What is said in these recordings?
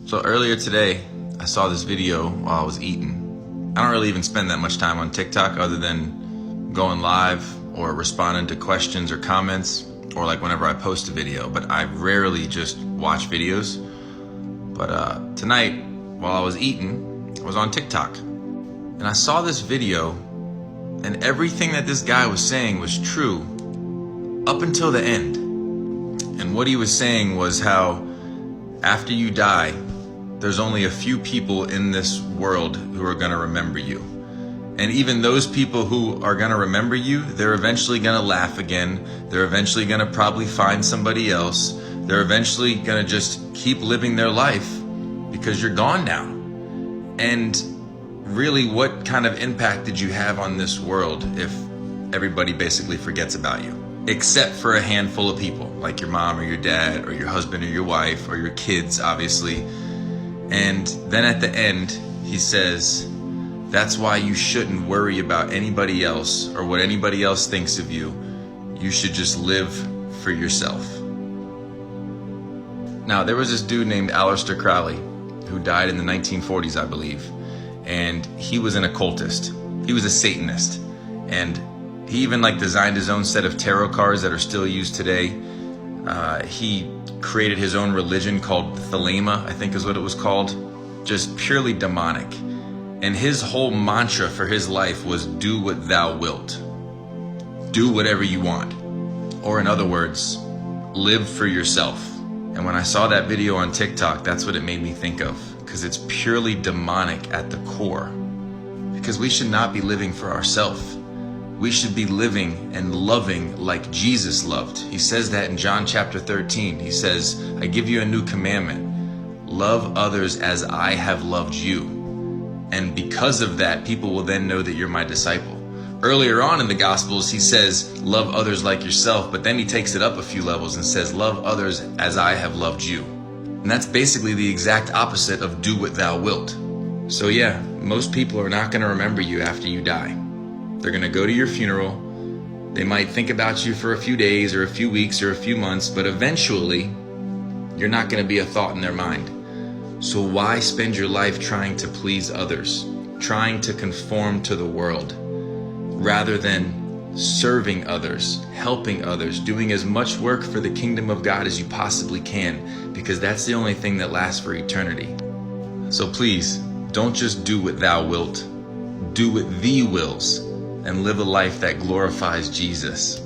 So earlier today, I saw this video while I was eating. I don't really even spend that much time on TikTok other than going live or responding to questions or comments, or like whenever I post a video, but I rarely just watch videos. But tonight, while I was eating, I was on TikTok and I saw this video, and everything that this guy was saying was true up until the end. And what he was saying was how after you die, there's only a few people in this world who are going to remember you. And even those people who are going to remember you, they're eventually going to laugh again. They're eventually going to probably find somebody else. They're eventually going to just keep living their life because you're gone now. And really, what kind of impact did you have on this world if everybody basically forgets about you? Except for a handful of people, like your mom or your dad or your husband or your wife or your kids, obviously. And then at the end, he says, that's why you shouldn't worry about anybody else or what anybody else thinks of you. You should just live for yourself. Now, there was this dude named Aleister Crowley who died in the 1940s, I believe. And he was an occultist. He was a Satanist. And he even designed his own set of tarot cards that are still used today. He created his own religion called Thelema, I think is what it was called. Just purely demonic. And his whole mantra for his life was do what thou wilt. Do whatever you want. Or in other words, live for yourself. And when I saw that video on TikTok, that's what it made me think of. Because it's purely demonic at the core. Because we should not be living for ourselves. We should be living and loving like Jesus loved. He says that in John chapter 13. He says, I give you a new commandment. Love others as I have loved you. And because of that, people will then know that you're my disciple. Earlier on in the Gospels, he says, love others like yourself. But then he takes it up a few levels and says, love others as I have loved you. And that's basically the exact opposite of do what thou wilt. So yeah, most people are not going to remember you after you die. They're going to go to your funeral. They might think about you for a few days or a few weeks or a few months, but eventually you're not going to be a thought in their mind. So why spend your life trying to please others, trying to conform to the world, rather than serving others, helping others, doing as much work for the kingdom of God as you possibly can, because that's the only thing that lasts for eternity. So please, don't just do what thou wilt, do what thee wills. And live a life that glorifies Jesus,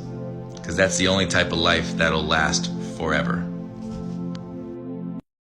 because that's the only type of life that'll last forever.